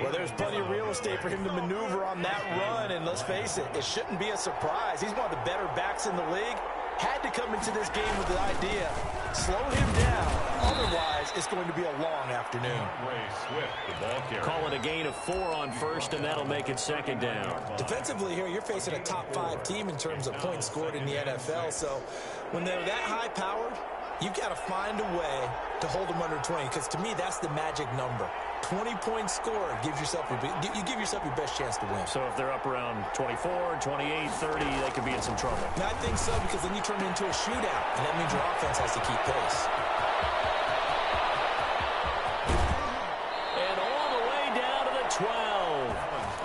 Well, there's plenty of real estate for him to maneuver on that run, and let's face it, it shouldn't be a surprise. He's one of the better backs in the league. Had to come into this game with the idea, slow him down. Otherwise, it's going to be a long afternoon. Swift, the ball carrier. Call it a gain of 4 on first, and that'll make it second down. Defensively here, you're facing a top-5 team in terms of points scored in the NFL. So when they're that high-powered, you've got to find a way to hold them under 20, because to me, that's the magic number. 20 points scored gives yourself you give yourself your best chance to win. So if they're up around 24, 28, 30, they could be in some trouble. I think so, because then you turn it into a shootout, and that means your offense has to keep pace. And all the way down to the 12.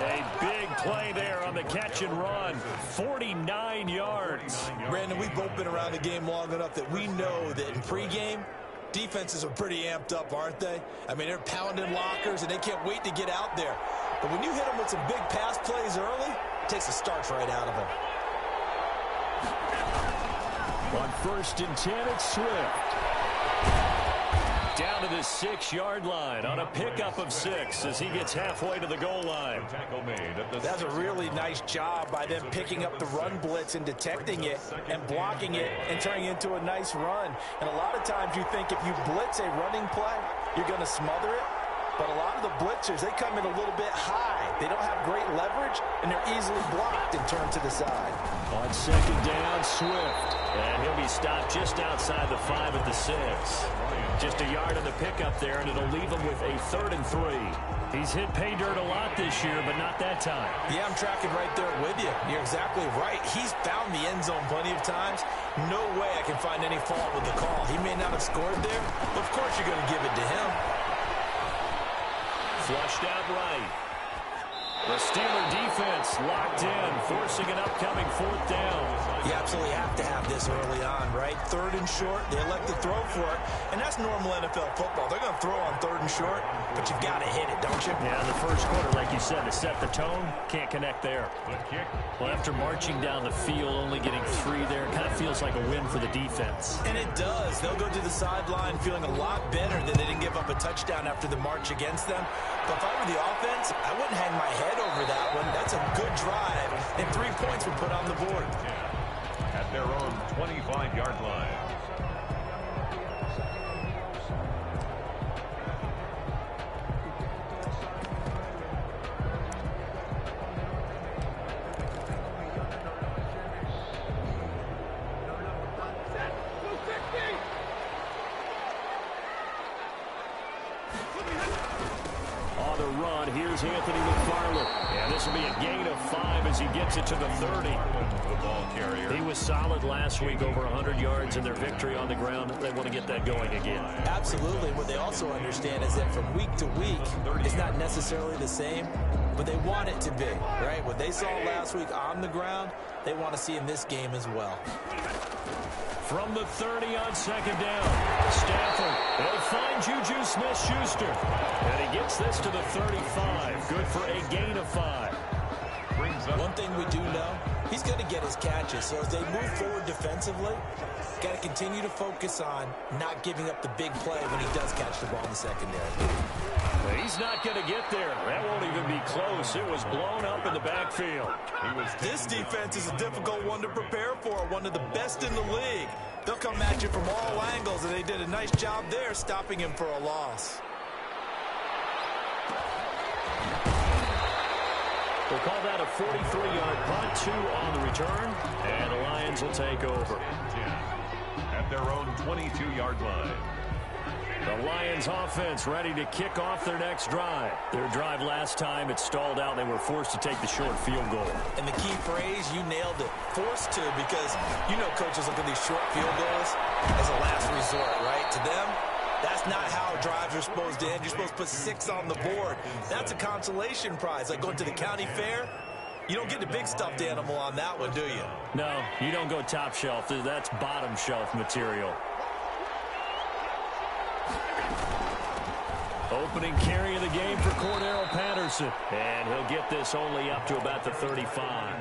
A big play there on the catch and run. 49 yards. Brandon, we've both been around the game long enough that we know that in pregame, defenses are pretty amped up, aren't they? I mean, they're pounding lockers, and they can't wait to get out there. But when you hit them with some big pass plays early, it takes the starch right out of them. On 1st and 10, it's Swift. Down to the 6-yard line on a pickup of 6 as he gets halfway to the goal line. That's a really nice job by them picking up the run blitz and detecting it and blocking it and turning it into a nice run. And a lot of times you think if you blitz a running play, you're going to smother it. But a lot of the blitzers, they come in a little bit high. They don't have great leverage, and they're easily blocked and turned to the side. On second down, Swift. And he'll be stopped just outside the 5 at the 6. Just a yard on the pickup there, and it'll leave him with a 3rd and 3. He's hit pay dirt a lot this year, but not that time. Yeah, I'm tracking right there with you. You're exactly right. He's found the end zone plenty of times. No way I can find any fault with the call. He may not have scored there, but of course you're going to give it to him. Flushed out right. The Steeler defense locked in, forcing an upcoming 4th down. You absolutely have to have this early on, right? 3rd and short, they elect to throw for it, and that's normal NFL football. They're going to throw on 3rd and short, but you've got to hit it, don't you? Yeah, in the first quarter, like you said, to set the tone, can't connect there. Well, after marching down the field, only getting 3 there, kind of feels like a win for the defense. And it does. They'll go to the sideline feeling a lot better than they didn't give up a touchdown after the march against them. But if I were the offense, I wouldn't hang my head over that one. That's a good drive, and 3 points were put on the board. At their own 25-yard line. On the run, here's Anthony McFarland. And this will be a gain of 5 as he gets it to the 30. The ball carrier. He was solid last week, over 100 yards in their victory on the ground. They want to get that going again. Absolutely. What they also understand is that from week to week, it's not necessarily the same, but they want it to be, right? What they saw last week on the ground, they want to see in this game as well. From the 30 on second down, Stafford will find Juju Smith-Schuster. And he gets this to the 35. Good for a gain of 5. One thing we do know, he's going to get his catches. So as they move forward defensively, got to continue to focus on not giving up the big play when he does catch the ball in the secondary. He's not going to get there. That won't even be close. It was blown up in the backfield. This defense is a difficult one to prepare for, one of the best in the league. They'll come at you from all angles, and they did a nice job there stopping him for a loss. We'll call that a 43-yard punt, 2 on the return, and the Lions will take over. At their own 22-yard line. The Lions offense ready to kick off their next drive. Their drive last time, it stalled out. They were forced to take the short field goal. And the key phrase, you nailed it. Forced to, because you know coaches look at these short field goals as a last resort, right? To them, that's not how drives are supposed to end. You're supposed to put 6 on the board. That's a consolation prize. Like going to the county fair, you don't get the big stuffed animal on that one, do you? No, you don't go top shelf. That's bottom shelf material. Opening carry of the game for Cordero Patterson. And he'll get this only up to about the 35.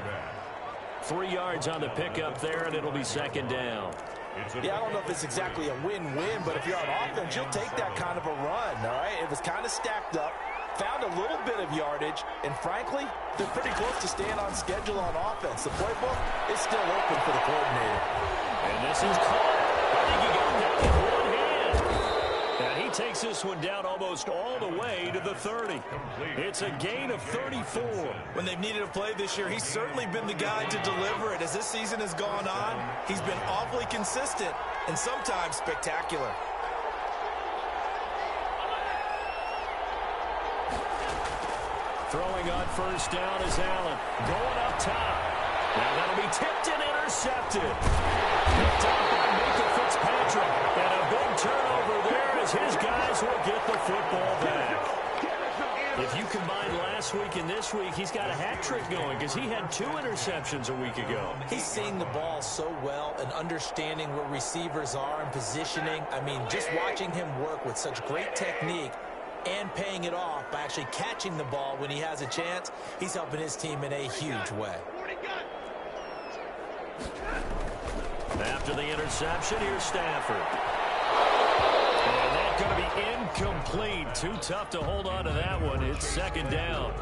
3 yards on the pickup there, and it'll be second down. Yeah, I don't know if it's exactly a win-win, but if you're on offense, you'll take that kind of a run, all right? It was kind of stacked up. found a little bit of yardage, and frankly, they're pretty close to staying on schedule on offense. The playbook is still open for the coordinator. And this is caught. I think he got that with one hand. And he takes this one down almost all the way to the 30. It's a gain of 34. When they've needed a play this year, he's certainly been the guy to deliver it. As this season has gone on, he's been awfully consistent and sometimes spectacular. Throwing on first down is Allen. Going up top. Now that'll be tipped and intercepted. Picked up by Mika Fitzpatrick. And a big turnover there as his guys will get the football back. If you combine last week and this week, he's got a hat trick going because he had 2 interceptions a week ago. He's seeing the ball so well and understanding where receivers are and positioning. I mean, just watching him work with such great technique and paying it off by actually catching the ball when he has a chance, he's helping his team in a huge way. After the interception, here's Stafford. And that's going to be incomplete. Too tough to hold on to that one. It's second down.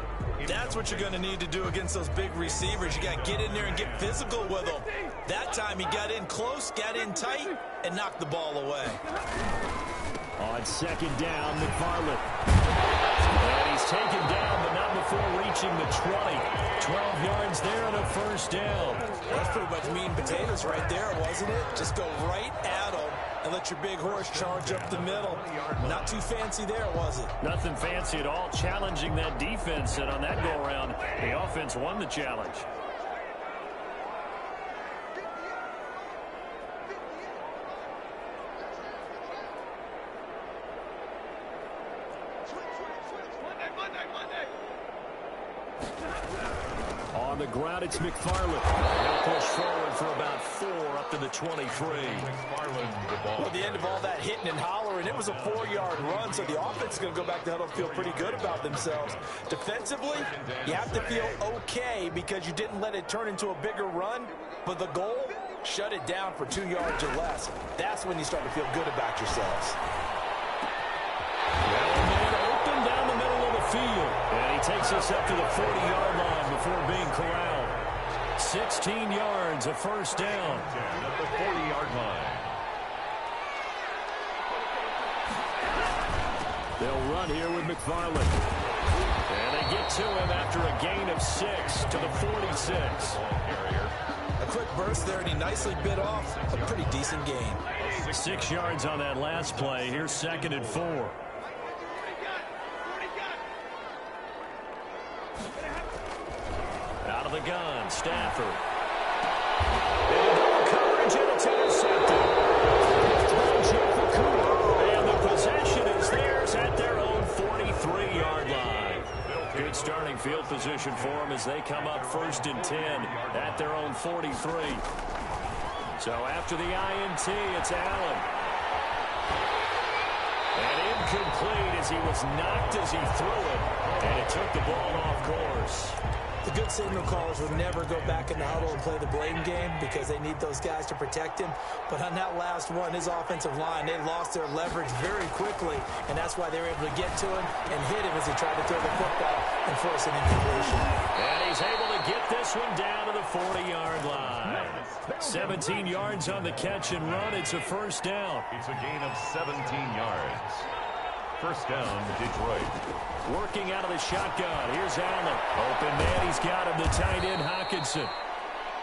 That's what you're going to need to do against those big receivers. You got to get in there and get physical with them. That time he got in close, got in tight, and knocked the ball away. On second down, McFarland. And he's taken down, but not before reaching the 20. 12 yards there and a first down. That's pretty much meat and potatoes right there, wasn't it? Just go right at him and let your big horse charge up the middle. Not too fancy there, was it? Nothing fancy at all. Challenging that defense, and on that go-around, the offense won the challenge. On the ground, it's McFarland. He'll push forward for about 4 up to the 23. Well, at the end of all that hitting and hollering, it was a 4-yard run, so the offense is going to go back to huddle and feel pretty good about themselves. Defensively, you have to feel okay because you didn't let it turn into a bigger run, but the goal, shut it down for 2 yards or less. That's when you start to feel good about yourselves. Open down the middle of the field. And he takes us up to the 40-yard line before being corralled. 16 yards, a first down. At the 40-yard line. They'll run here with McFarland. And they get to him after a gain of 6 to the 46. A quick burst there, and he nicely bit off a pretty decent gain. 6 yards on that last play. Here's second and 4. Out of the gun, Stafford. And coverage, and it's intercepted. And the possession is theirs at their own 43-yard line. Good starting field position for them as they come up first and 10 at their own 43. So after the INT, it's Allen. And incomplete as he was knocked as he threw it. And it took the ball off course. The good signal callers would never go back in the huddle and play the blame game because they need those guys to protect him. But on that last one, his offensive line, they lost their leverage very quickly, and that's why they were able to get to him and hit him as he tried to throw the football and force an incompletion. And he's able to get this one down to the 40-yard line. 17 yards on the catch and run. It's a first down. It's a gain of 17 yards. First down, Detroit. Working out of the shotgun. Here's Allen. Open man. He's got him. The tight end, Hockenson.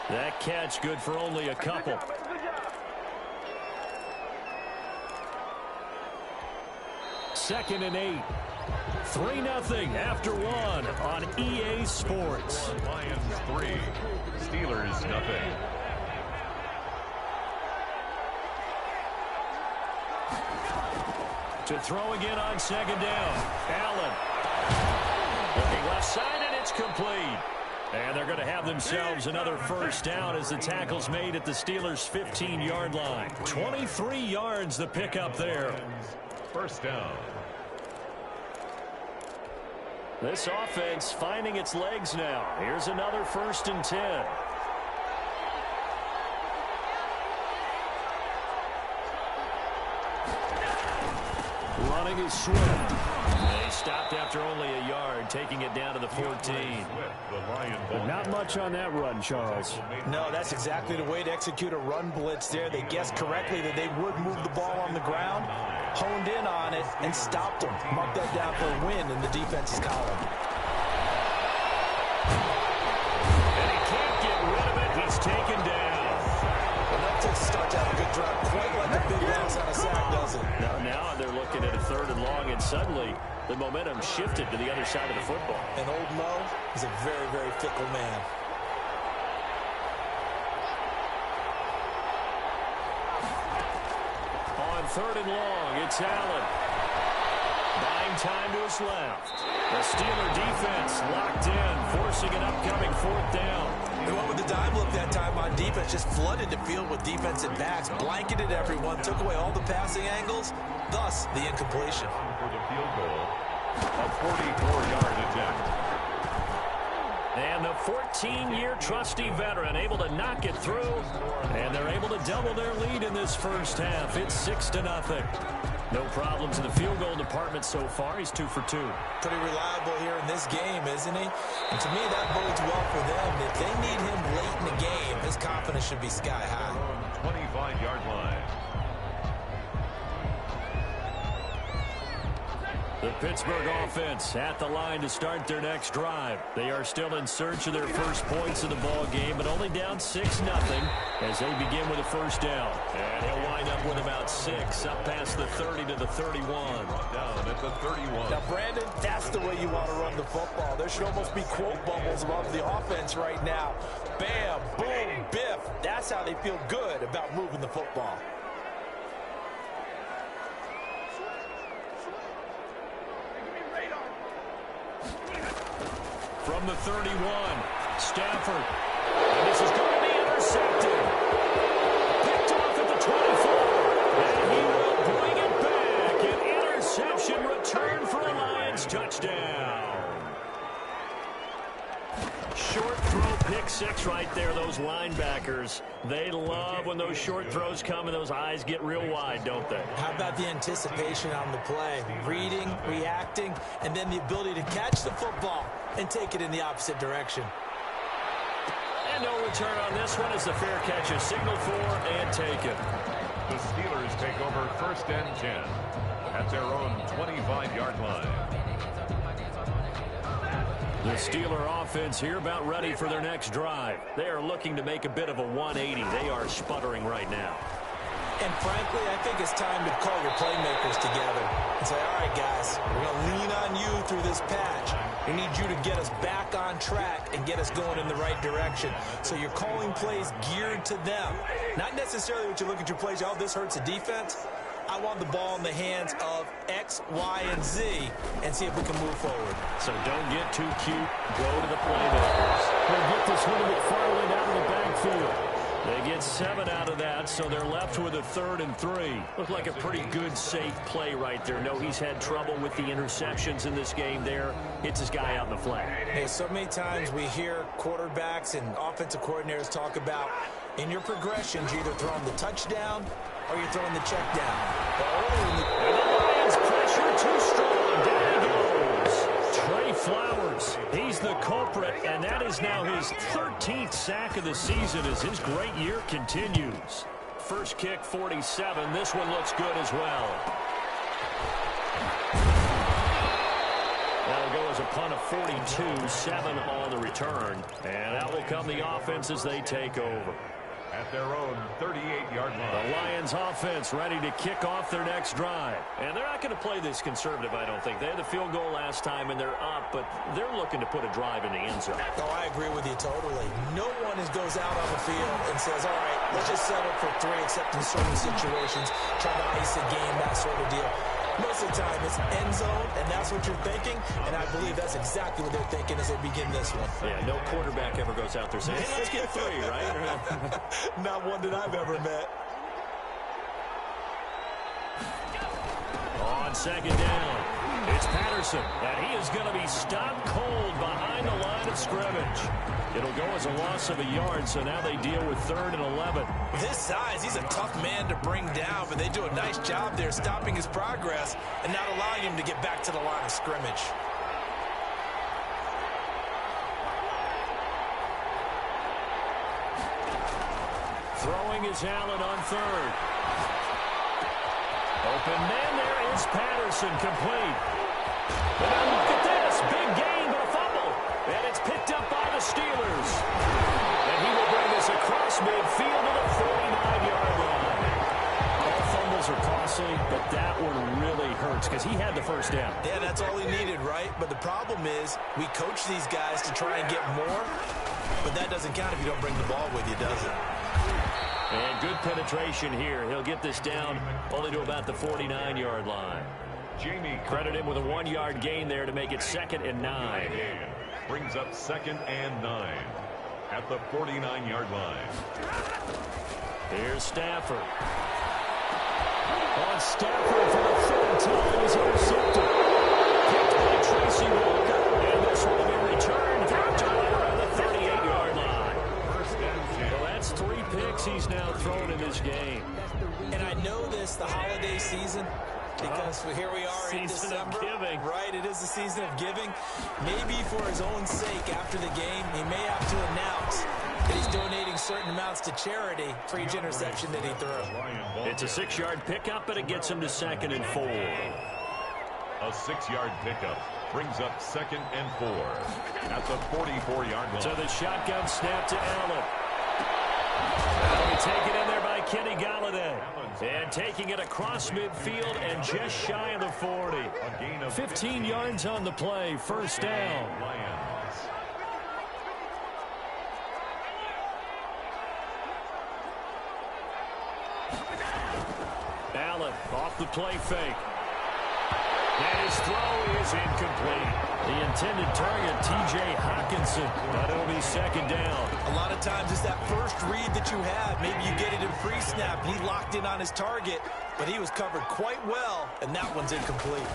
That catch good for only a couple. Second and 8. 3-0 after 1 on EA Sports. Lions 3, Steelers nothing. To throw again on second down. Allen. Looking left side, and it's complete. And they're going to have themselves another first down as the tackle's made at the Steelers' 15-yard line. 23 yards the pickup there. First down. This offense finding its legs now. Here's another first and 10. Running is Swift. They stopped after only a yard, taking it down to the 14. But not much on that run, Charles. No, that's exactly the way to execute a run blitz there. They guessed correctly that they would move the ball on the ground, honed in on it, and stopped them. Mark that down for a win in the defense's column. And he can't get rid of it. He's taken down. Well, that takes a start to have a good drive, quite like a big loss on a sack, doesn't it? Now they're looking at a 3rd and long, and suddenly the momentum shifted to the other side of the football. And old Mo is a very, very fickle man. On 3rd and long, it's Allen. Buying time to his left. The Steeler defense locked in, forcing an upcoming 4th down. They went with the dime look that time on defense, just flooded the field with defensive backs, blanketed everyone, took away all the passing angles, thus the incompletion. For the field goal, a 44-yard attempt. And the 14-year trusty veteran able to knock it through, and they're able to double their lead in this first half. It's 6-0. No problems in the field goal department so far. He's 2 for 2. Pretty reliable here in this game, isn't he? And to me, that bodes well for them. If they need him late in the game, his confidence should be sky high. 25-yard line. The Pittsburgh offense at the line to start their next drive. They are still in search of their first points in the ball game, but only down 6-0 as they begin with a first down. And he'll wind up with about 6 up past the 30 to the 31. Down at the 31. Now, Brandon, that's the way you want to run the football. There should almost be quote bubbles above the offense right now. Bam, boom, biff. That's how they feel good about moving the football. From the 31, Stafford. And this is going to be intercepted. Picked off at the 24. And he will bring it back. An interception return for a Lions touchdown. Short throw, pick 6 right there. Those linebackers, they love when those short throws come and those eyes get real wide, don't they? How about the anticipation on the play? Reading, reacting, and then the ability to catch the football and take it in the opposite direction. And no return on this one as the fair catch is signaled for and taken. The Steelers take over 1st and 10 at their own 25-yard line. The Steeler offense here about ready for their next drive. They are looking to make a bit of a 180. They are sputtering right now. And frankly, I think it's time to call your playmakers together and say, all right, guys, we're going to lean on you through this patch. We need you to get us back on track and get us going in the right direction. So you're calling plays geared to them. Not necessarily what you look at your plays, oh, this hurts the defense. I want the ball in the hands of X, Y, and Z and see if we can move forward. So don't get too cute. Go to the playmakers. They'll get this one to McFarland out of the backfield. They get 7 out of that, so they're left with a 3rd and 3. Looked like a pretty good, safe play right there. No, he's had trouble with the interceptions in this game there. Hits his guy out in the flat. Hey, so many times we hear quarterbacks and offensive coordinators talk about in your progressions, you're either throwing the touchdown or you're throwing the check down. And the Lions pressure too strong. Down he goes. Trey Flowers, he's the culprit, and that is now his 13th sack of the season as his great year continues. First kick, 47. This one looks good as well. That'll go as a punt of 42, 7 on the return. And that will come the offense as they take over. At their own 38-yard line. The Lions offense ready to kick off their next drive. And they're not going to play this conservative, I don't think. They had the field goal last time, and they're up, but they're looking to put a drive in the end zone. Oh, I agree with you totally. No one goes out on the field and says, all right, let's just settle for 3, except in certain situations, try to ice a game, that sort of deal. Most of the time, it's end zone, and that's what you're thinking, and I believe that's exactly what they're thinking as they begin this one. Yeah, no quarterback ever goes out there saying, hey, let's get 3, right? Not one that I've ever met. On 2nd down, it's Patterson, and he is going to be stopped cold behind the line of scrimmage. It'll go as a loss of a yard, so now they deal with 3rd and 11. With his size, he's a tough man to bring down, but they do a nice job there stopping his progress and not allowing him to get back to the line of scrimmage. Throwing is Allen on 3rd. Open man, there is Patterson, complete. And now look at this, big gain, but a fumble. And it's picked up by the Steelers. And he will bring this across midfield to the 49-yard line. All fumbles are costly, but that one really hurts because he had the first down. Yeah, that's all he needed, right? But the problem is we coach these guys to try and get more, but that doesn't count if you don't bring the ball with you, does it? And good penetration here. He'll get this down only to about the 49-yard line. Credit him with a 1-yard gain there to make it 2nd and 9. Brings up 2nd and 9 at the 49-yard line. Here's Stafford. On Stafford for the 3rd time. He's intercepted. Picked by Tracy Walker. And this will be returned out to right around the 38-yard line. Well, that's 3 picks he's now thrown in this game. And I know this, the holiday season, because here we are in December. Season of giving. Right, it is the season of giving. Maybe for his own sake after the game, he may have to announce that he's donating certain amounts to charity for each interception that he threw. It's a 6-yard pickup, but it gets him to 2nd and 4. A 6-yard pickup brings up 2nd and 4 at the 44-yard line. So the shotgun snap to Allen. That'll be taken in there by Kenny Galladay. And taking it across midfield and just shy of the 40. 15 yards on the play, 1st down. Allen off the play fake. And his throw is incomplete. The intended target, T.J. Hockenson, but it'll be 2nd down. A lot of times it's that first read that you have. Maybe you get it in pre-snap. He locked in on his target, but he was covered quite well, and that one's incomplete.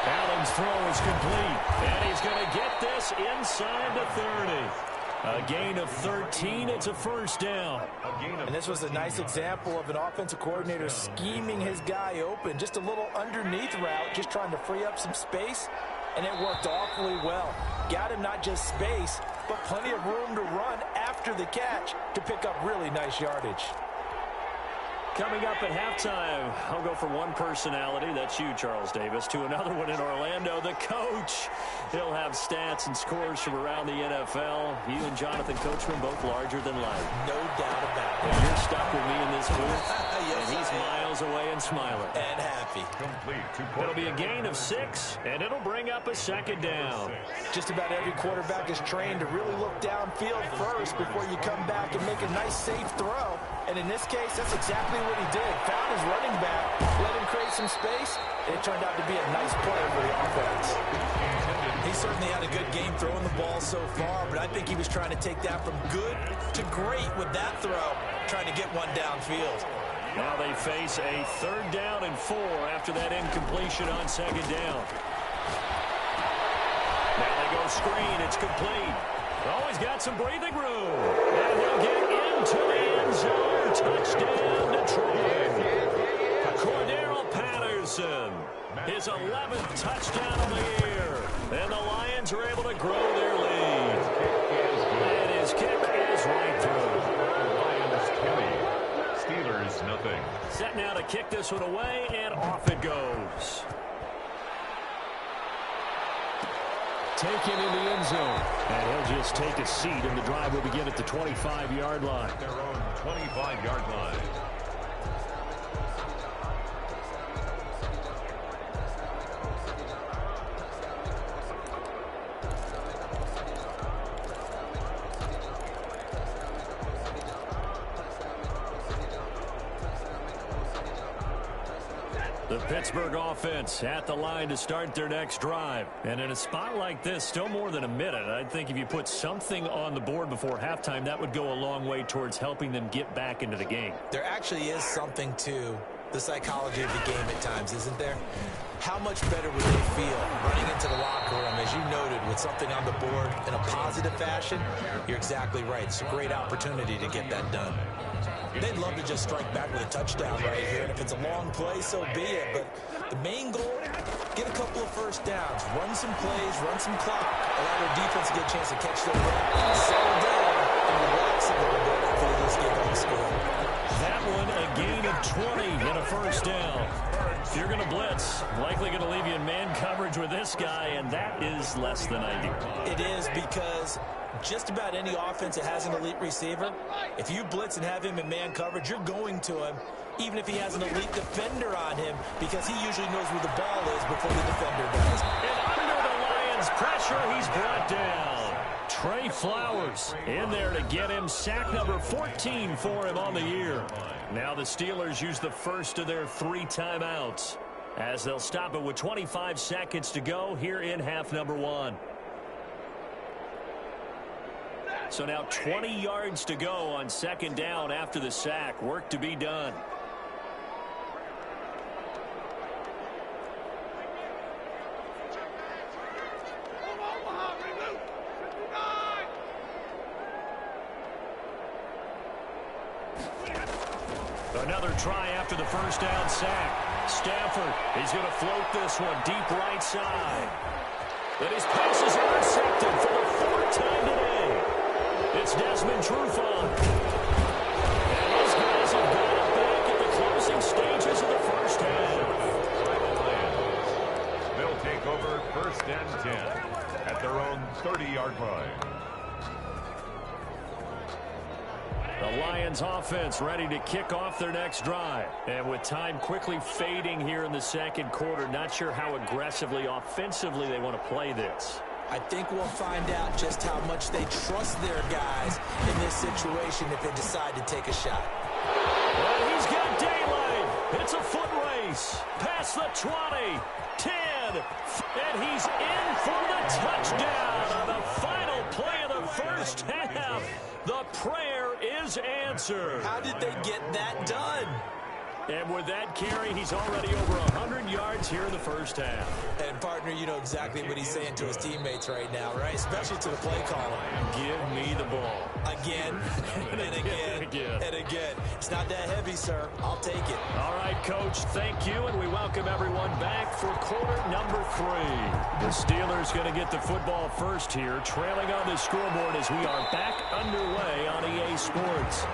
Allen's throw is complete, and he's going to get this inside the 30. A gain of 13. It's a 1st down. And this was a nice example of an offensive coordinator scheming his guy open. Just a little underneath route, just trying to free up some space, and it worked awfully well. Got him not just space, but plenty of room to run after the catch to pick up really nice yardage. Coming up at halftime, I'll go from one personality, that's you, Charles Davis, to another one in Orlando, the coach. He'll have stats and scores from around the NFL. You and Jonathan Coachman both larger than life. No doubt about it. And you're stuck with me in this booth, Yes, and he's miles away and smiling. And happy. It'll be a gain of 6, and it'll bring up a 2nd down. Just about every quarterback is trained to really look downfield first before you come back and make a nice, safe throw. And in this case, that's exactly what he did. Found his running back, let him create some space, and it turned out to be a nice play for the offense. He certainly had a good game throwing the ball so far, but I think he was trying to take that from good to great with that throw, trying to get one downfield. Now they face a 3rd down and 4 after that incompletion on 2nd down. Now they go screen. It's complete. Oh, he's got some breathing room. And he'll get into the end zone. Touchdown, Detroit. Cordero Patterson. His 11th touchdown of the year. And the Lions are able to grow their lead. And his kick is right through. Steelers, nothing. Set now to kick this one away, and off it goes. Taken in the end zone. And he'll just take a seat, and the drive will begin at the 25-yard line. Their own 25-yard line. The Pittsburgh offense at the line to start their next drive. And in a spot like this, still more than a minute, I think if you put something on the board before halftime, that would go a long way towards helping them get back into the game. There actually is something to the psychology of the game at times, isn't there? How much better would they feel running into the locker room, as you noted, with something on the board in a positive fashion, you're exactly right. It's a great opportunity to get that done. They'd love to just strike back with a touchdown right here, and if it's a long play, so be it. But the main goal, get a couple of first downs, run some plays, run some clock, allow their defense to get a chance to catch their breath, settle down, and relax a little bit after they just get on the score. That one, a gain of 20 and a first down. If you're going to blitz, likely going to leave you in man coverage with this guy, and that is less than ideal. It is, because just about any offense that has an elite receiver, if you blitz and have him in man coverage, you're going to him, even if he has an elite defender on him, because he usually knows where the ball is before the defender does. And under the Lions' pressure, he's brought down. Trey Flowers in there to get him. Sack number 14 for him on the year. Now the Steelers use the first of their 3 timeouts as they'll stop it with 25 seconds to go here in half number 1. So now 20 yards to go on second down after the sack. Work to be done. Another try after the first down sack. Stafford, he's going to float this one deep right side. But his pass is intercepted for the 4th time today. It's Desmond Trufant. And those guys have got it back at the closing stages of the first half. They'll take over 1st and 10 at their own 30-yard line. The Lions offense ready to kick off their next drive. And with time quickly fading here in the second quarter, not sure how aggressively offensively they want to play this. I think we'll find out just how much they trust their guys in this situation if they decide to take a shot. And he's got daylight. It's a foot race. Past the 20, 10, and he's in for the touchdown on the final play of the first half. The prayer is answered. How did they get that done? And with that carry, he's already over 100 yards here in the first half. And, partner, you know exactly what he's saying to his teammates right now, right? Especially to the play caller. Give me the ball. Again, and again, and again. It's not that heavy, sir. I'll take it. All right, Coach, thank you, and we welcome everyone back for quarter number 3. The Steelers going to get the football first here, trailing on the scoreboard as we are back underway on EA Sports.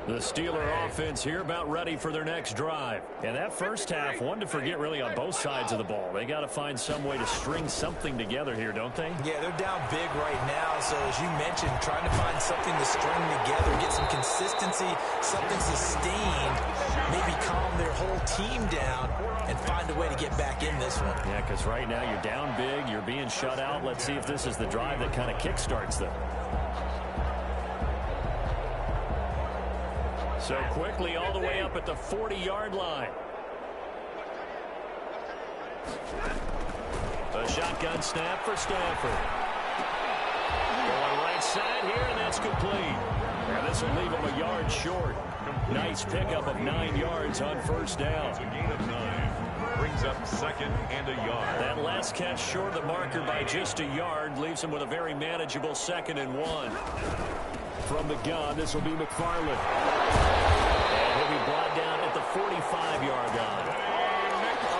The Steeler offense here about ready for their next drive. And that first half, one to forget really on both sides of the ball. They got to find some way to string something together here, don't they? Yeah, they're down big right now. So as you mentioned, trying to find something to string together, get some consistency, something sustained, maybe calm their whole team down and find a way to get back in this one. Yeah, because right now you're down big, you're being shut out. Let's see if this is the drive that kind of kickstarts them. So quickly all the way up at the 40-yard line. A shotgun snap for Stafford. Going right side here, and that's complete. And this will leave him a yard short. Nice pickup of 9 yards on first down. It's a gain of 9. Brings up 2nd and a yard. That last catch short of the marker by just a yard leaves him with a very manageable 2nd and 1. From the gun, this will be McFarland. And he'll be brought down at the 45-yard line.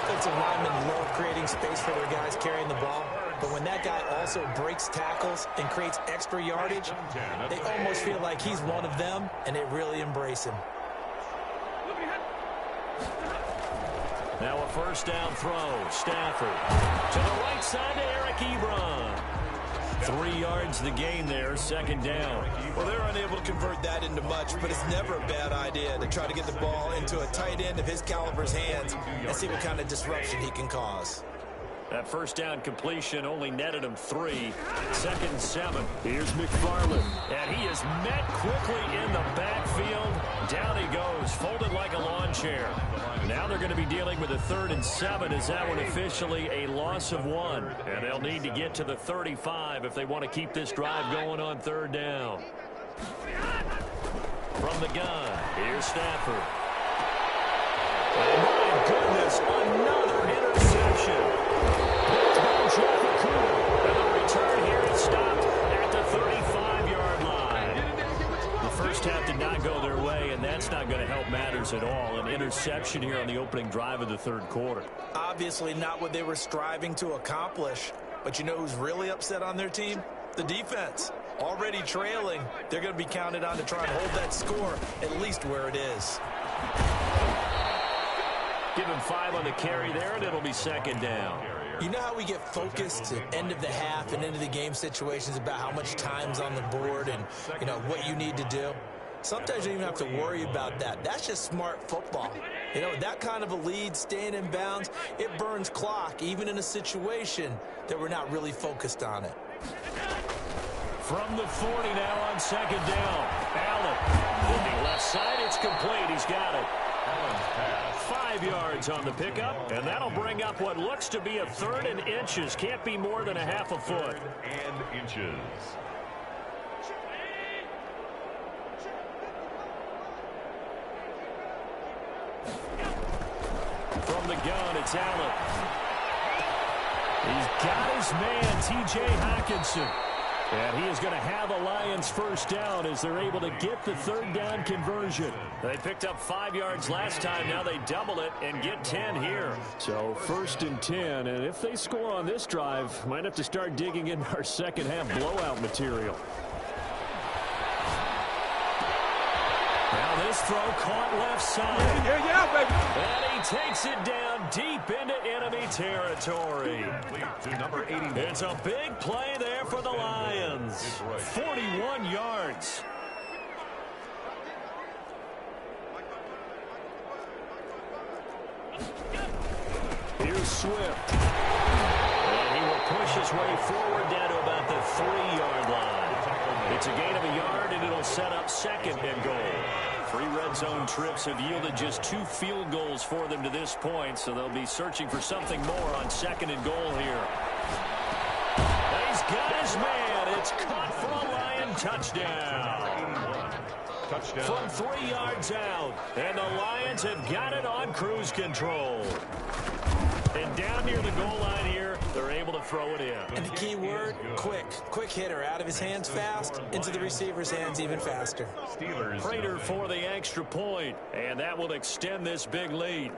Offensive linemen love creating space for their guys carrying the ball. But when that guy also breaks tackles and creates extra yardage, they almost feel like he's one of them, and they really embrace him. Now a first down throw. Stafford to the right side to Eric Ebron. 3 yards the gain there, 2nd down. Well, they're unable to convert that into much, but it's never a bad idea to try to get the ball into a tight end of his caliber's hands and see what kind of disruption he can cause. That first down completion only netted him 3. 2nd and 7. Here's McFarland. And he is met quickly in the backfield. Down he goes, folded like a lawn chair. Now they're going to be dealing with a 3rd and 7. Is that one officially a loss of 1? And they'll need to get to the 35 if they want to keep this drive going on 3rd down. From the gun, here's Stafford. Oh, my goodness, another interception. And the return here is stopped at the 35-yard line. The first half did not go their way, and that's not going to help matters at all. An interception here on the opening drive of the third quarter. Obviously not what they were striving to accomplish. But you know who's really upset on their team? The defense. Already trailing, they're going to be counted on to try and hold that score at least where it is. Give him 5 on the carry there, and it'll be second down. You know how we get focused at end of the half and into the game situations about how much time's on the board and, you know, what you need to do? Sometimes you don't even have to worry about that. That's just smart football. You know, that kind of a lead, staying in bounds, it burns clock, even in a situation that we're not really focused on it. From the 40 now on second down. Allen looking left side. It's complete. He's got it. 5 yards on the pickup, and that'll bring up what looks to be a 3rd and inches. Can't be more than a half a foot. And inches. From the gun, it's Allen. He's got his man, T.J. Hockenson. And he is going to have a Lions first down as they're able to get the 3rd down conversion. They picked up 5 yards last time. Now they double it and get 10 here. So 1st and 10. And if they score on this drive, might have to start digging in our second half blowout material. Now this throw caught left side. Yeah, baby. And he takes it down deep into enemy territory. To number 81. It's a big play there for the Lions. 41 yards. Here's Swift. And he will push his way forward down to about the 3-yard line. It's a gain of a yard, and it'll set up 2nd and goal. 3 red zone trips have yielded just 2 field goals for them to this point, so they'll be searching for something more on 2nd and goal here. He's got his man. It's caught for a Lion touchdown. From 3 yards out, and the Lions have got it on cruise control. And down near the goal line here, they're able to throw it in. And the key word, quick. Quick hitter. Out of his hands fast, into the receiver's hands even faster. Prater for the extra point, and that will extend this big lead.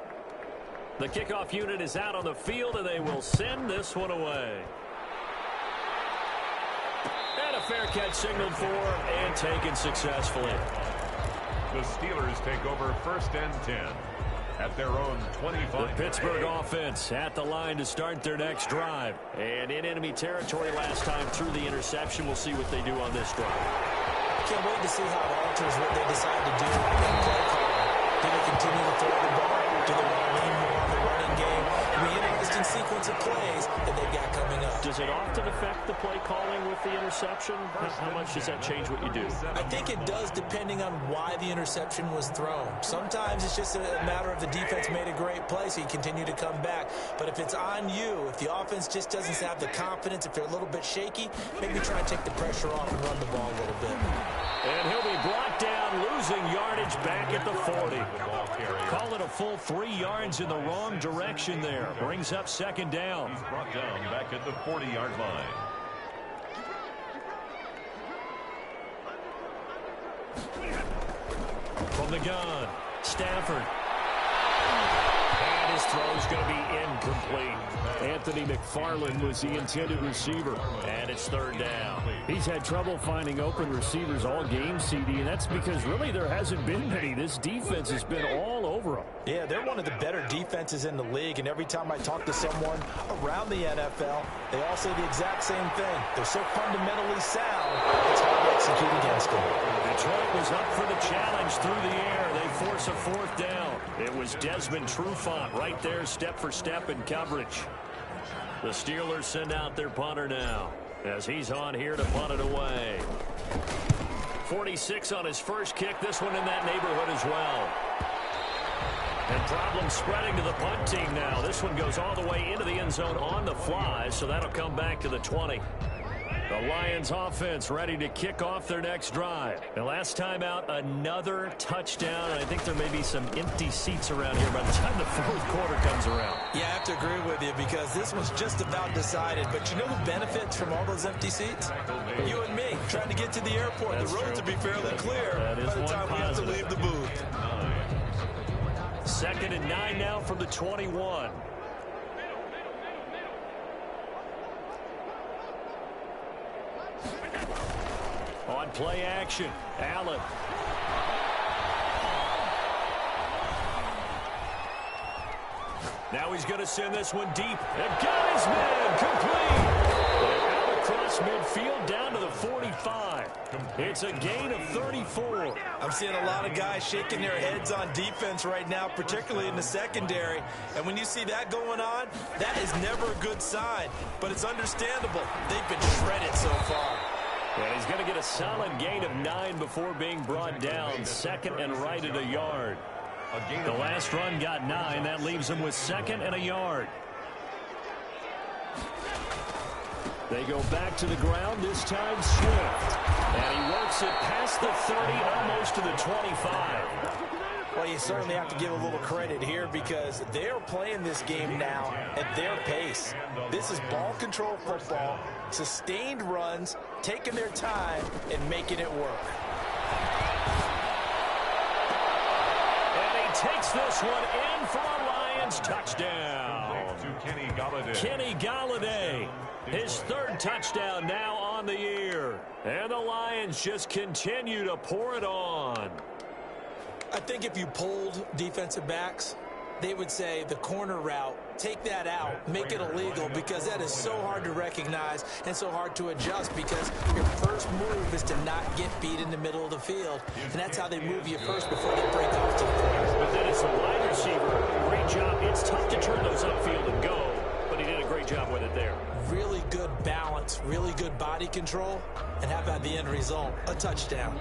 The kickoff unit is out on the field, and they will send this one away. And a fair catch signaled for and taken successfully. The Steelers take over 1st and 10 at their own 25. The Pittsburgh offense at the line to start their next drive. And in enemy territory last time through the interception. We'll see what they do on this drive. Can't wait to see how it alters what they decide to do in play calling. Do they continue to throw the ball? Do they want to lean more on the running game? It'll be an interesting sequence of plays that they've got coming up. Does it often affect the play calling with the interception? How much does that change what you do? I think it does, depending on why the interception was thrown. Sometimes it's just a matter of the defense made a great play, so you continue to come back. But if it's on you, if the offense just doesn't have the confidence, if they're a little bit shaky, maybe try and take the pressure off and run the ball a little bit. And he'll be brought down, losing yardage back at the 40. Call it a full 3 yards in the wrong direction there. Brings up 2nd down. He's brought down back at the 40-yard line. From the gun, Stafford. And his throw's going to be incomplete. Anthony McFarland was the intended receiver. And it's 3rd down. He's had trouble finding open receivers all game, CD, and that's because really there hasn't been many. This defense has been all over them. Yeah, they're one of the better defenses in the league, and every time I talk to someone around the NFL, they all say the exact same thing. They're so fundamentally sound, it's hard to execute against them. Detroit was up for the challenge through the air. They force a 4th down. It was Desmond Trufant right there, step for step in coverage. The Steelers send out their punter now as he's on here to punt it away. 46 on his first kick. This one in that neighborhood as well. And problems spreading to the punt team now. This one goes all the way into the end zone on the fly, so that'll come back to the 20. The Lions offense ready to kick off their next drive. The last time out, another touchdown. I think there may be some empty seats around here by the time the fourth quarter comes around. Yeah, I have to agree with you because this was just about decided. But you know who benefits from all those empty seats? You and me, trying to get to the airport. That's the roads true. will be fairly clear by the time we have to leave the booth. 2nd and 9 now from the 21. On play action, Allen. Now he's going to send this one deep. And got his man complete. And out across midfield down to the 45. It's a gain of 34. I'm seeing a lot of guys shaking their heads on defense right now, particularly in the secondary. And when you see that going on, that is never a good sign. But it's understandable. They've been shredded so far. And he's going to get a solid gain of 9 before being brought down. 2nd and right at a yard. The last run got 9. That leaves him with 2nd and a yard. They go back to the ground, this time Swift. And he works it past the 30, almost to the 25. Well, you certainly have to give a little credit here because they're playing this game now at their pace. This is ball control football, sustained runs, taking their time and making it work. And he takes this one in for a Lions touchdown. Kenny Golladay, his 3rd touchdown now on the year. And the Lions just continue to pour it on. I think if you polled defensive backs, they would say the corner route, take that out, make it illegal because that is so hard to recognize and so hard to adjust because your first move is to not get beat in the middle of the field. And that's how they move you first before they break off to the pass. But then it's a wide receiver. Great job. It's tough to turn those upfield and go, but he did a great job with it there. Really good balance, really good body control, and how about the end result? A touchdown.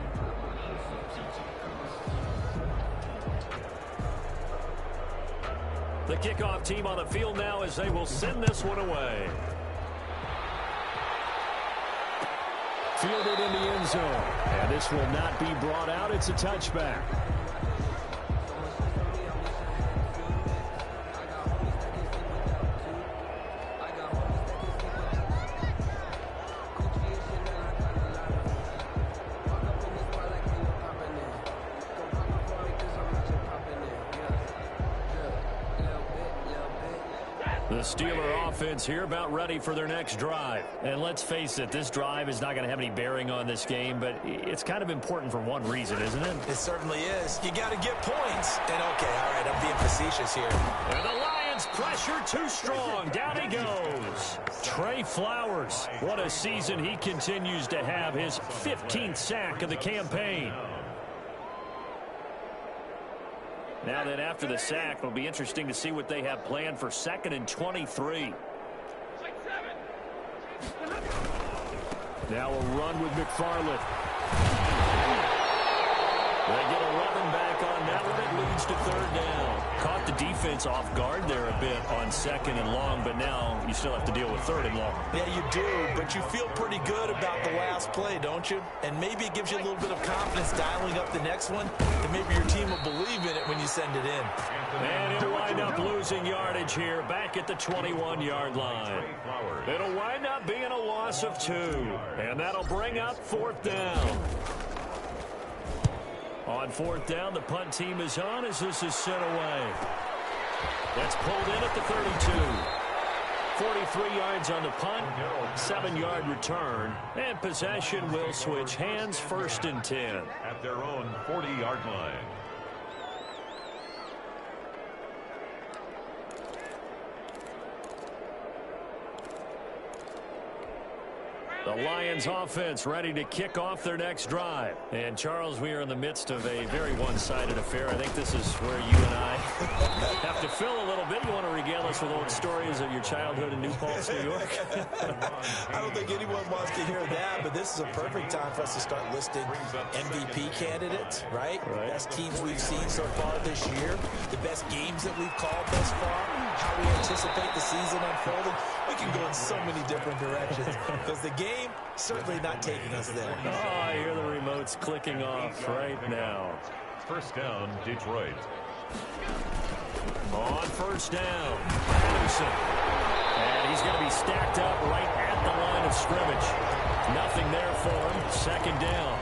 The kickoff team on the field now as they will send this one away. Fielded in the end zone. And this will not be brought out. It's a touchback. The Steeler offense here about ready for their next drive. And let's face it, this drive is not going to have any bearing on this game, but it's kind of important for one reason, isn't it? It certainly is. You got to get points. And okay, all right, I'm being facetious here. And the Lions pressure too strong. Down he goes. Trey Flowers, what a season he continues to have. His 15th sack of the campaign. Now then, after the sack, it'll be interesting to see what they have planned for 2nd and 23. Now a run with McFarland. They get 11 back on that one. It leads to 3rd down. Caught the defense off guard there a bit on 2nd and long, but now you still have to deal with 3rd and long. Yeah, you do, but you feel pretty good about the last play, don't you? And maybe it gives you a little bit of confidence dialing up the next one, and maybe your team will believe in it when you send it in. And he'll wind up losing yardage here back at the 21-yard line. It'll wind up being a loss of 2, and that'll bring up 4th down. On 4th down, the punt team is on as this is sent away. That's pulled in at the 32. 43 yards on the punt, 7-yard return, and possession will switch hands 1st and 10. At their own 40-yard line. The Lions offense ready to kick off their next drive. And Charles, we are in the midst of a very one-sided affair. I think this is where you and I have to fill a little bit. You want to regale us with old stories of your childhood in New Paltz, New York? I don't think anyone wants to hear that, but this is a perfect time for us to start listing MVP candidates, right? Best teams we've seen so far this year, the best games that we've called thus far, how we anticipate the season unfolding. We can go in so many different directions because the game certainly not taking us there. Oh, I hear the remotes clicking off right now. First down, Detroit. On first down, Anderson. And he's going to be stacked up right at the line of scrimmage. Nothing there for him. Second down.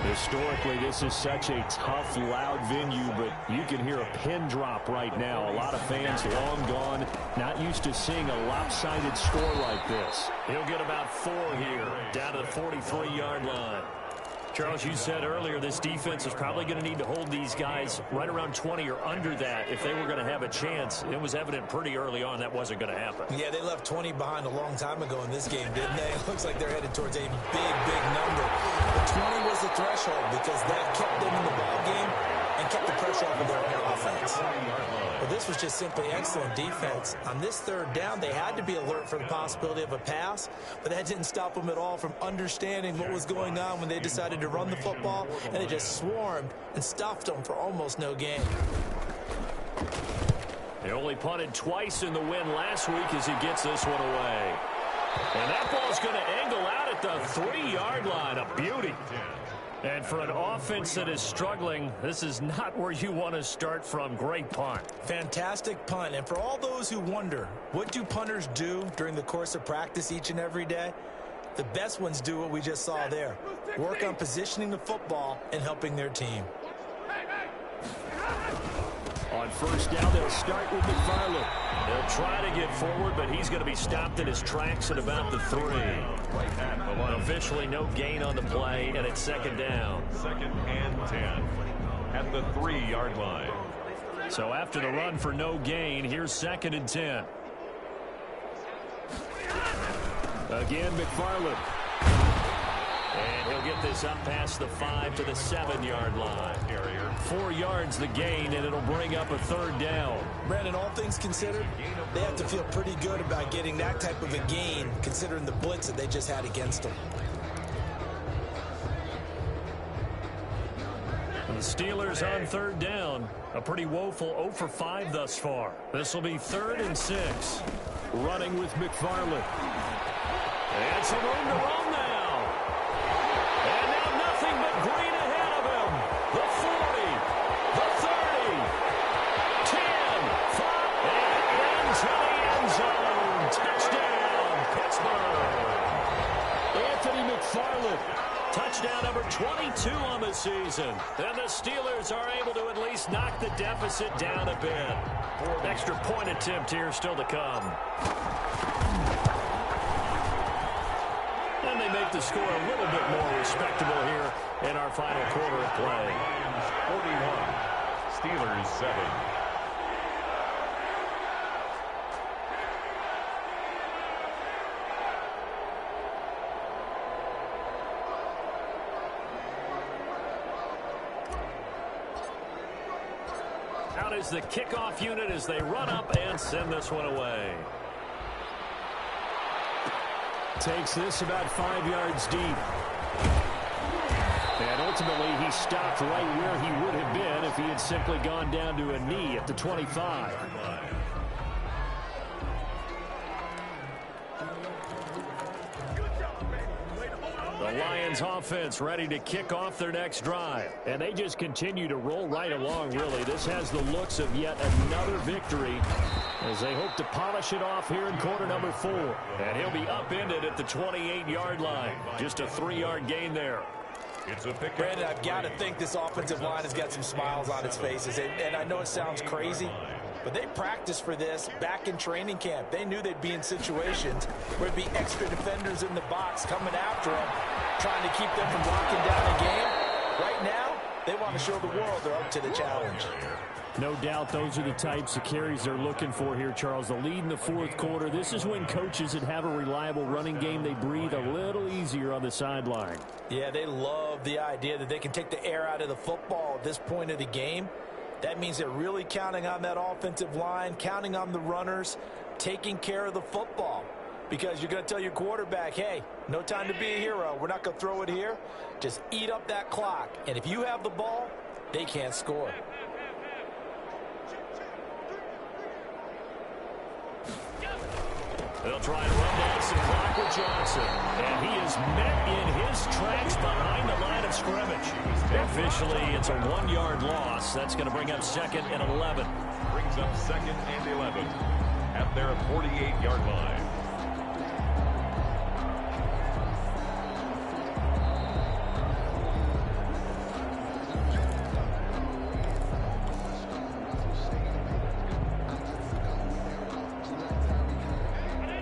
Historically, this is such a tough, loud venue, but you can hear a pin drop right now. A lot of fans long gone, not used to seeing a lopsided score like this. He'll get about 4 here, down to the 43-yard line. Charles, you said earlier this defense is probably going to need to hold these guys right around 20 or under that if they were going to have a chance. It was evident pretty early on that wasn't going to happen. Yeah, they left 20 behind a long time ago in this game, didn't they? It looks like they're headed towards a big number. But 20 was the threshold because that kept them in the ball game and kept the pressure off of their own offense. But this was just simply excellent defense. On this third down, they had to be alert for the possibility of a pass, but that didn't stop them at all from understanding what was going on when they decided to run the football, and they just swarmed and stuffed them for almost no gain. They only punted twice in the win last week as he gets this one away. And that ball's going to angle out at the 3-yard line. A beauty. And for an offense that is struggling, this is not where you want to start from. Great punt. Fantastic punt. And for all those who wonder, what do punters do during the course of practice each and every day? The best ones do what we just saw there. Work on positioning the football and helping their team. On first down, they'll start with McFarland. They'll try to get forward, but he's going to be stopped in his tracks at about the 3. Officially no gain on the play, and it's second down. Second and 10 at the 3-yard line. So after the run for no gain, here's second and 10. Again, McFarland. And he'll get this up past the 5 to the 7-yard line. 4 yards the gain, and it'll bring up a third down. Brandon, all things considered, they have to feel pretty good about getting that type of a gain, considering the blitz that they just had against them. The Steelers on third down. A pretty woeful 0 for 5 thus far. This will be 3rd and 6. Running with McFarland. And some room to run now. And now nothing but green ahead of him. The 40, the 30, 10, 5, and into the end zone. Touchdown, Pittsburgh. Anthony McFarland. Touchdown number 22 on the season. Then the Steelers are able to at least knock the deficit down a bit. Extra point attempt here still to come. And they make the score a little bit more respectable here in our final quarter of play. 41, Steelers 7. Out is the kickoff unit as they run up and send this one away. Takes this about 5 yards deep. And ultimately, he stopped right where he would have been if he had simply gone down to a knee at the 25. The Lions offense ready to kick off their next drive. And they just continue to roll right along, really. This has the looks of yet another victory as they hope to polish it off here in quarter number 4. And he'll be upended at the 28-yard line. Just a 3-yard gain there. It's a pick. Brandon, I've got to think this offensive line has got some smiles on its faces. And I know it sounds crazy, but they practiced for this back in training camp. They knew they'd be in situations where there'd be extra defenders in the box coming after them, trying to keep them from locking down a game. Right now, they want to show the world they're up to the challenge. No doubt those are the types of carries they're looking for here, Charles. The lead in the fourth quarter. This is when coaches that have a reliable running game, they breathe a little easier on the sideline. Yeah, they love the idea that they can take the air out of the football at this point of the game. That means they're really counting on that offensive line, counting on the runners, taking care of the football. Because you're going to tell your quarterback, hey, no time to be a hero. We're not going to throw it here. Just eat up that clock. And if you have the ball, they can't score. They'll try and run down some clock with Johnson. And he is met in his tracks behind the line of scrimmage. Officially, it's a 1-yard loss. That's going to bring up 2nd and 11. Brings up 2nd and 11 at their 48-yard line.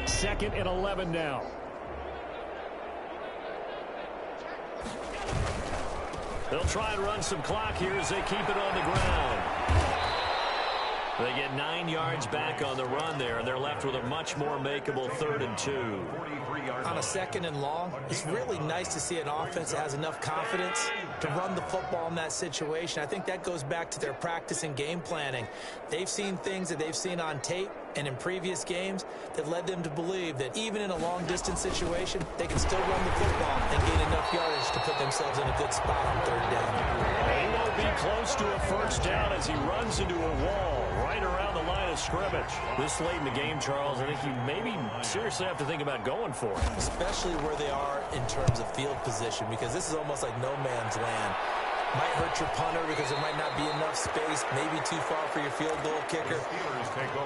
Second and 11 now. They'll try and run some clock here as they keep it on the ground. They get 9 yards back on the run there, and they're left with a much more makeable 3rd and 2. On a 2nd and long, it's really nice to see an offense that has enough confidence to run the football in that situation. I think that goes back to their practice and game planning. They've seen things that they've seen on tape and in previous games that led them to believe that even in a long-distance situation, they can still run the football and gain enough yardage to put themselves in a good spot on 3rd down. He won't be close to a 1st down as he runs into a wall right around the line of scrimmage. This late in the game, Charles, I think you maybe seriously have to think about going for it. Especially where they are in terms of field position, because this is almost like no man's land. Might hurt your punter because there might not be enough space, maybe too far for your field goal kicker.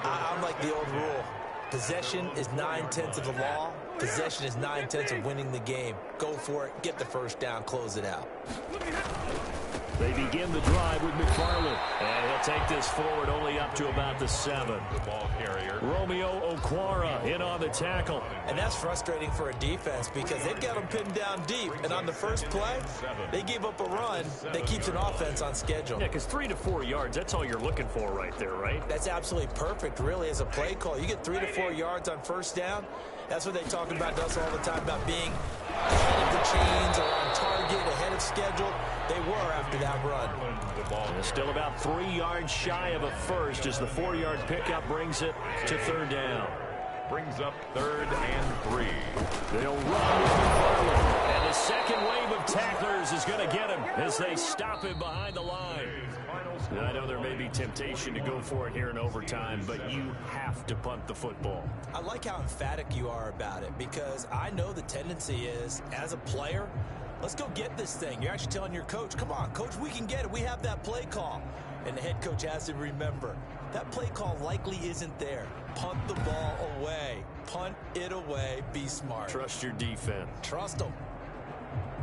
I'm like the old rule. Possession is 9/10 of the law. Possession is 9/10 of winning the game. Go for it, get the 1st down, close it out. They begin the drive with McFarland. And he'll take this forward only up to about the 7. The ball carrier. Romeo Okwara in on the tackle. And that's frustrating for a defense because they've got them pinned down deep. And on the first play, they gave up a run that keeps an offense on schedule. Yeah, because 3 to 4 yards, that's all you're looking for right there, right? That's absolutely perfect, really, as a play call. You get 3 to 4 yards on 1st down. That's what they talk about to us all the time, about being ahead of the chains or on target, ahead of schedule. They were after that run. And still about 3 yards shy of a 1st as the 4-yard pickup brings it to 3rd down. Brings up 3rd and 3. They'll run with McFarland. And the second wave of tacklers is going to get him as they stop him behind the line. And I know there may be temptation to go for it here in overtime, but you have to punt the football. I like how emphatic you are about it because I know the tendency is, as a player, let's go get this thing. You're actually telling your coach, come on, coach, we can get it. We have that play call. And the head coach has to remember, that play call likely isn't there. Punt the ball away. Punt it away. Be smart. Trust your defense. Trust them.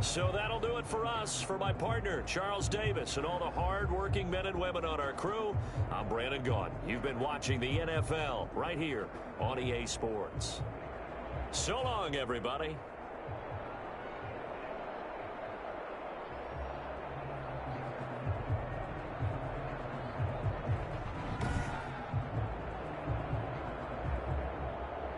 So that'll do it for us. For my partner, Charles Davis, and all the hard-working men and women on our crew, I'm Brandon Gaudin. You've been watching the NFL right here on EA Sports. So long, everybody.